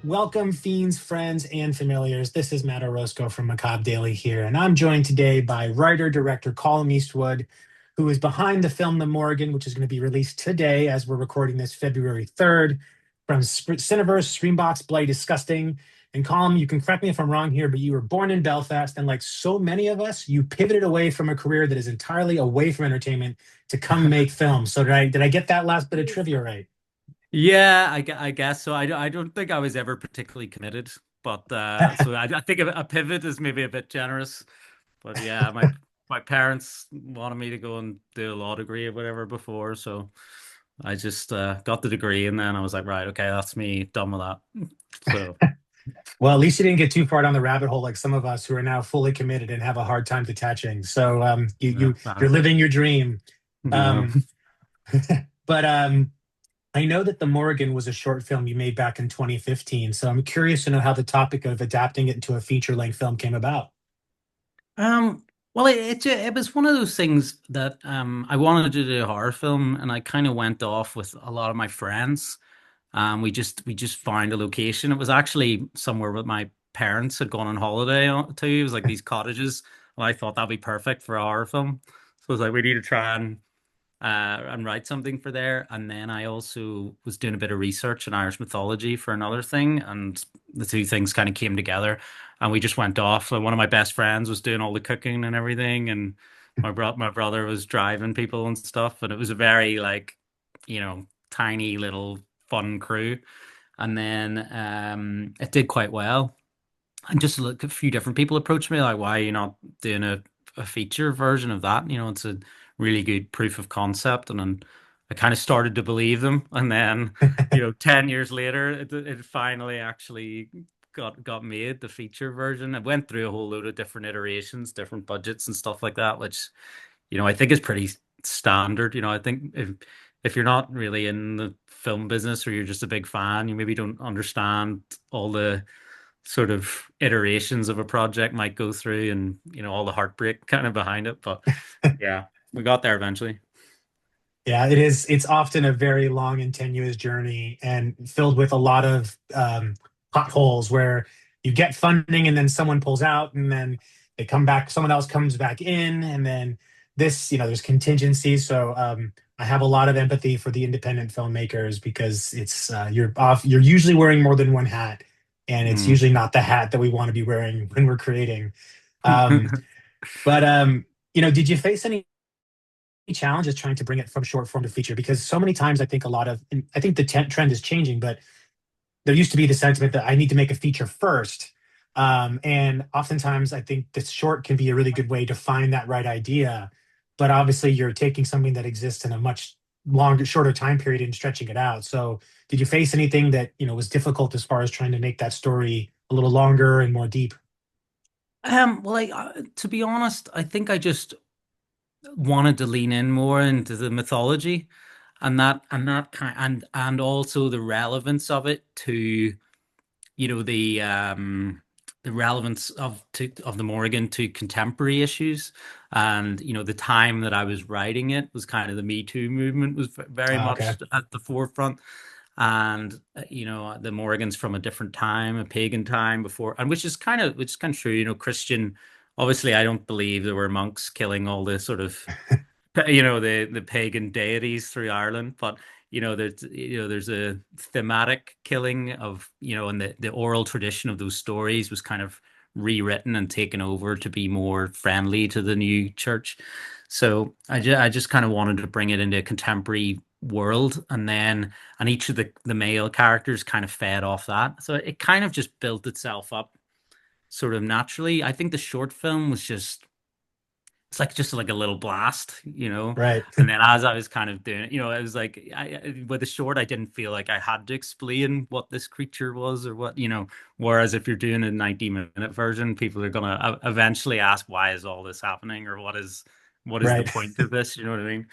Welcome, fiends, friends, and familiars. This is Matt Orozco from Macabre Daily here, and I'm joined today by writer-director Colum Eastwood, who is behind the film The Morrigan, which is going to be released today as we're recording this February 3rd from Cineverse, Screambox, Bloody Disgusting. And Colum, you can correct me if I'm wrong here, but you were born in Belfast, and like so many of us, you pivoted away from a career that is entirely away from entertainment to come make films. So did I get that last bit of trivia right? Yeah, I guess so. I don't think I was ever particularly committed, but I think a pivot is maybe a bit generous. But yeah, my parents wanted me to go and do a law degree or whatever before, so I just got the degree and then I was like, right, okay, that's me done with that. So Well, at least you didn't get too far down the rabbit hole like some of us who are now fully committed and have a hard time detaching. So yeah, you're living your dream. yeah. Um, but I know that The Morrigan was a short film you made back in 2015. So I'm curious to know how the topic of adapting it into a feature-length film came about. Um, well, it was one of those things that I wanted to do a horror film, and I kind of went off with a lot of my friends. We just found a location. It was actually somewhere that my parents had gone on holiday to. It was like these cottages. Well, I thought that'd be perfect for a horror film. So I was like, we need to try and write something for there. And then I also was doing a bit of research in Irish mythology for another thing, and the two things kind of came together. And we just went off. Like, one of my best friends was doing all the cooking and everything, and my brother was driving people and stuff. And it was a very like, tiny little fun crew. And then it did quite well. And just a few different people approached me like, why are you not doing a feature version of that? It's a really good proof of concept. And then I kind of started to believe them. And then, 10 years later, it finally actually got made, the feature version. It went through a whole load of different iterations, different budgets and stuff like that, which, I think is pretty standard. I think if you're not really in the film business or you're just a big fan, you maybe don't understand all the sort of iterations of a project might go through and all the heartbreak kind of behind it, but yeah, we got there eventually. Yeah, it is. It's often a very long and tenuous journey and filled with a lot of potholes where you get funding and then someone pulls out and then they come back, someone else comes back in, and then there's contingencies. So I have a lot of empathy for the independent filmmakers because you're usually wearing more than one hat, and it's Mm. usually not the hat that we want to be wearing when we're creating. Um, but did you face any challenges trying to bring it from short form to feature? Because so many times I think the trend is changing, but there used to be the sentiment that I need to make a feature first. And oftentimes I think the short can be a really good way to find that right idea. But obviously you're taking something that exists in a much longer, shorter time period and stretching it out. So did you face anything that, was difficult as far as trying to make that story a little longer and more deep? Well, to be honest, I think I just wanted to lean in more into the mythology and that kind and also the relevance of it to you know the relevance of the Morrigan to contemporary issues. And the time that I was writing it was kind of the Me Too movement was very Okay. much at the forefront. And the Morrigans from a different time, a pagan time before, and which is kind of true. Christian, obviously I don't believe there were monks killing all the sort of the pagan deities through Ireland, but there's a thematic killing of and the oral tradition of those stories was kind of rewritten and taken over to be more friendly to the new church. So I just kind of wanted to bring it into a contemporary world, and each of the male characters kind of fed off that. So it kind of just built itself up sort of naturally. I think the short film was just it's like just like a little blast. Right. And then as I was kind of doing it, it was like with the short, I didn't feel like I had to explain what this creature was or what. Whereas if you're doing a 90-minute version, people are gonna eventually ask, why is all this happening, or what is the Right. point of this? You know what I mean?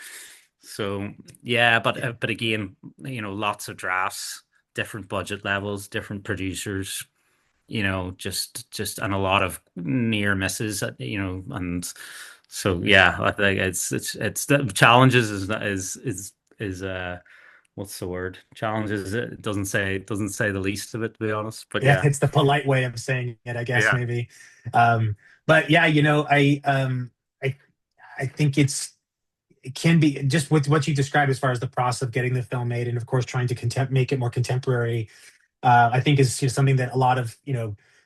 So yeah, but again, lots of drafts, different budget levels, different producers. Just and a lot of near misses. And so yeah, I think it's the challenges is what's the word? Challenges it. It doesn't say the least of it, to be honest. But Yeah, yeah. it's the polite way of saying it, I guess, Yeah. maybe. But yeah, I I think it can be just with what you described as far as the process of getting the film made, and of course trying to make it more contemporary. I think is something that a lot of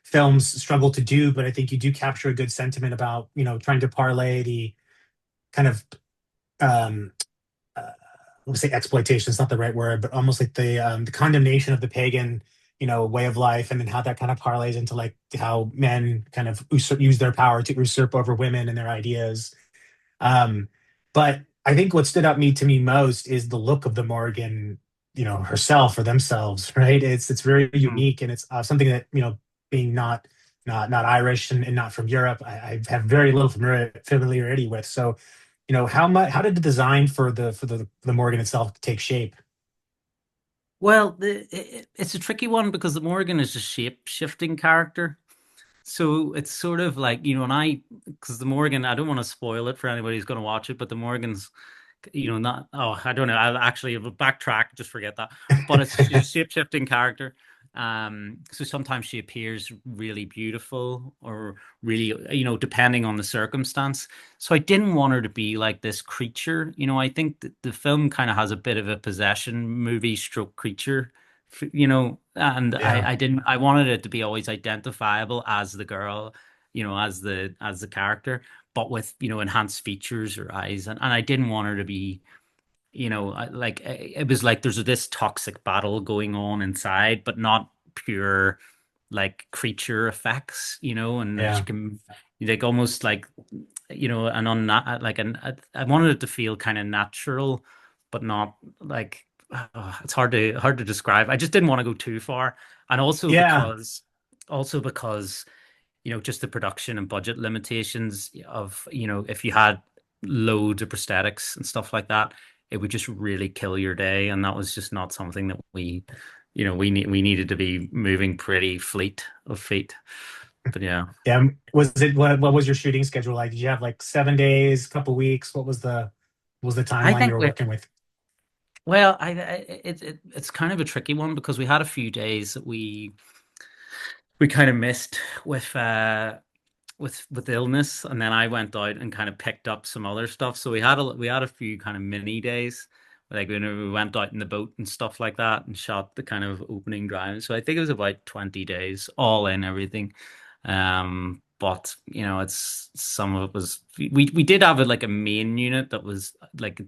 films struggle to do, but I think you do capture a good sentiment about trying to parlay the kind of um, uh, let's say exploitation is not the right word, but almost like the condemnation of the pagan way of life, and then how that kind of parlays into like how men kind of use their power to usurp over women and their ideas. Um, but I think what stood out to me most is the look of the Morrigan, herself or themselves, right? It's very Mm. unique, and it's something that being not Irish and not from Europe, I have very little familiarity with. So, how did the design for the Morrigan itself take shape? Well, it's a tricky one because the Morgan is a shape-shifting character. So it's sort of like, because the Morgan, I don't want to spoil it for anybody who's going to watch it, but the Morgan's, not, oh, I don't know. I'll actually backtrack, just forget that. But she's a shape-shifting character. So sometimes she appears really beautiful or really, depending on the circumstance. So I didn't want her to be like this creature. I think that the film kind of has a bit of a possession movie stroke creature, and Yeah, I wanted it to be always identifiable as the girl, as the character, but with, enhanced features or eyes. And I didn't want her to be, it was like there's this toxic battle going on inside, but not pure like creature effects, and that she yeah, can like almost like, an unnat like an I wanted it to feel kind of natural, but not like it's hard to describe. I just didn't want to go too far, and yeah. also because just the production and budget limitations of, if you had loads of prosthetics and stuff like that, it would just really kill your day. And that was just not something that we needed to be moving pretty fleet of feet. But yeah. Yeah. What was your shooting schedule like? Did you have like 7 days, couple weeks? What was the I timeline you think were working with? well, it's kind of a tricky one because we had a few days that we kind of missed with with illness, and then I went out and kind of picked up some other stuff. So we had a few kind of mini days, like when we went out in the boat and stuff like that, and shot the kind of opening drive. So I think it was about 20 days, all in everything. But it's some of it was we did have like a main unit that was like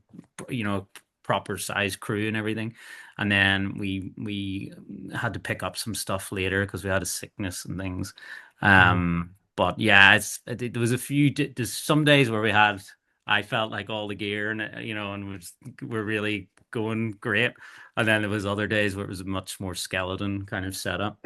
proper size crew and everything, and then we had to pick up some stuff later because we had a sickness and things. Mm. But yeah, there was a few. There's some days where I felt like all the gear and and we're really going great, and then there was other days where it was a much more skeleton kind of setup.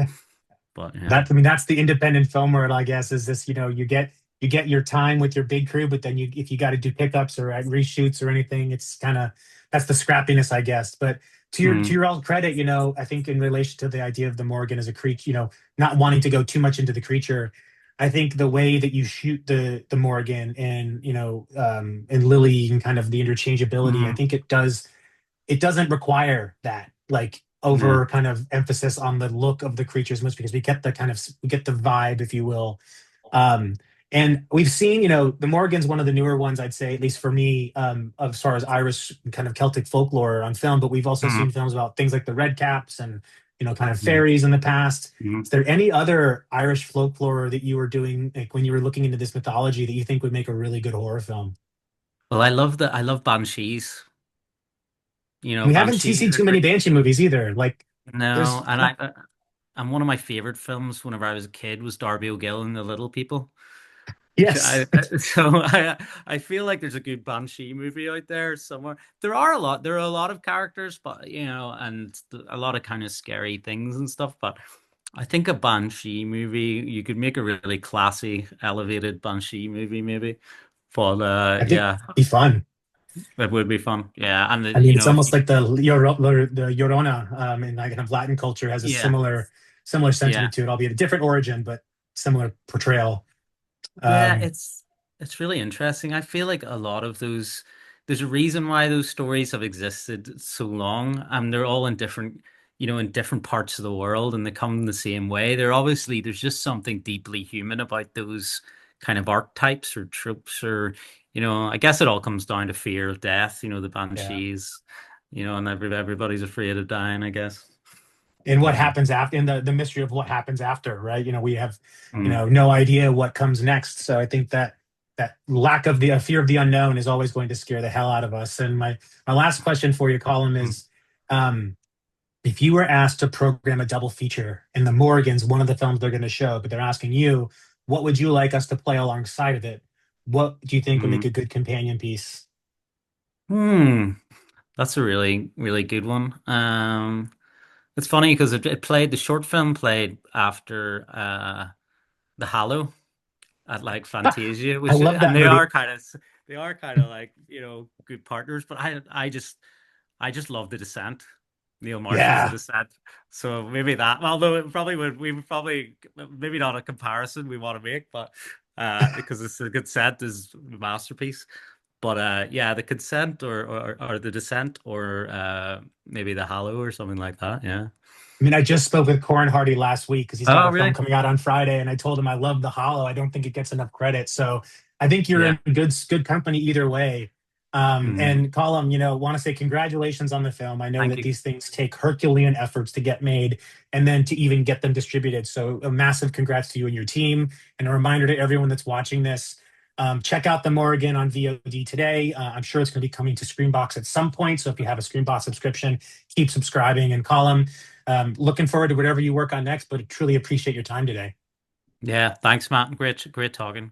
But yeah. That's the independent film world, I guess, is this, you get your time with your big crew, but then if you got to do pickups or reshoots or anything, it's kind of that's the scrappiness, I guess. But to Mm, your all credit, I think in relation to the idea of the Morgan as a creature, not wanting to go too much into the creature, I think the way that you shoot the Morgan and Lily and kind of the interchangeability, I mm, think it doesn't require that like yeah. over kind of emphasis on the look of the creatures much because we get the vibe, if you will. um and we've seen, the Morgan's one of the newer ones, I'd say, at least for me, as far as Irish kind of Celtic folklore on film, but we've also Mm, seen films about things like the red caps and kind of mm, fairies in the past. mm. Is there any other Irish folklore that you were doing, like when you were looking into this mythology, that you think would make a really good horror film? Well, I love banshees. We haven't Banshees seen are too many great. Banshee movies either. Like, No, there's and and one of my favorite films whenever I was a kid was Darby O'Gill and the Little People. Which yes. I feel like there's a good Banshee movie out there somewhere. There are a lot of characters, but and a lot of kind of scary things and stuff. But I think a Banshee movie, you could make a really classy, elevated Banshee movie, maybe. But I think yeah, it'd be fun. that would be fun. Yeah, and I mean, it's if almost you, like the Llorona, in like kind of Latin culture, has a yeah, similar yeah. sentiment to it, albeit a different origin, but similar portrayal. Yeah, Um, it's really interesting. I feel like a lot of those there's a reason why those stories have existed so long. They're all in different, in different parts of the world, and they come the same way. There's just something deeply human about those kind of archetypes or tropes, or I guess it all comes down to fear of death. The Yeah. banshees, and everybody's afraid of dying, I guess. And what Yeah. happens after, and the mystery of what happens after, right? We have, Mm, no idea what comes next. So I think that lack of the fear of the unknown is always going to scare the hell out of us. And my last question for you, Colin, mm, is, if you were asked to program a double feature and the Morrigans, one of the films they're going to show, but they're asking you, what would you like us to play alongside of it? What do you think would make mm. a good companion piece? Hmm. That's a really, really good one. It's funny because the short film played after the Hallow at like Fantasia, I which love and that they movie. are kind of like good partners. But I just love The Descent. Neil Marshall's The Yeah. Descent. So maybe that. Although we would probably maybe not a comparison we want to make, but because it's a good set is a masterpiece. But yeah, the consent or the descent or maybe the Hallow or something like that. Yeah. I mean, I just spoke with Corin Hardy last week because he's got Oh, a film really? coming out on Friday, and I told him I love The Hollow. I don't think it gets enough credit, so I think you're Yeah. in good company either way. Mm. And Colin, want to say congratulations on the film. I know Thank that you. these things take Herculean efforts to get made and then to even get them distributed. So a massive congrats to you and your team, and a reminder to everyone that's watching this. Check out the Morrigan on VOD today. I'm sure it's going to be coming to Screambox at some point. So if you have a Screambox subscription, keep subscribing. And Colin, looking forward to whatever you work on next, but truly appreciate your time today. Yeah. Thanks, Matt. Great talking.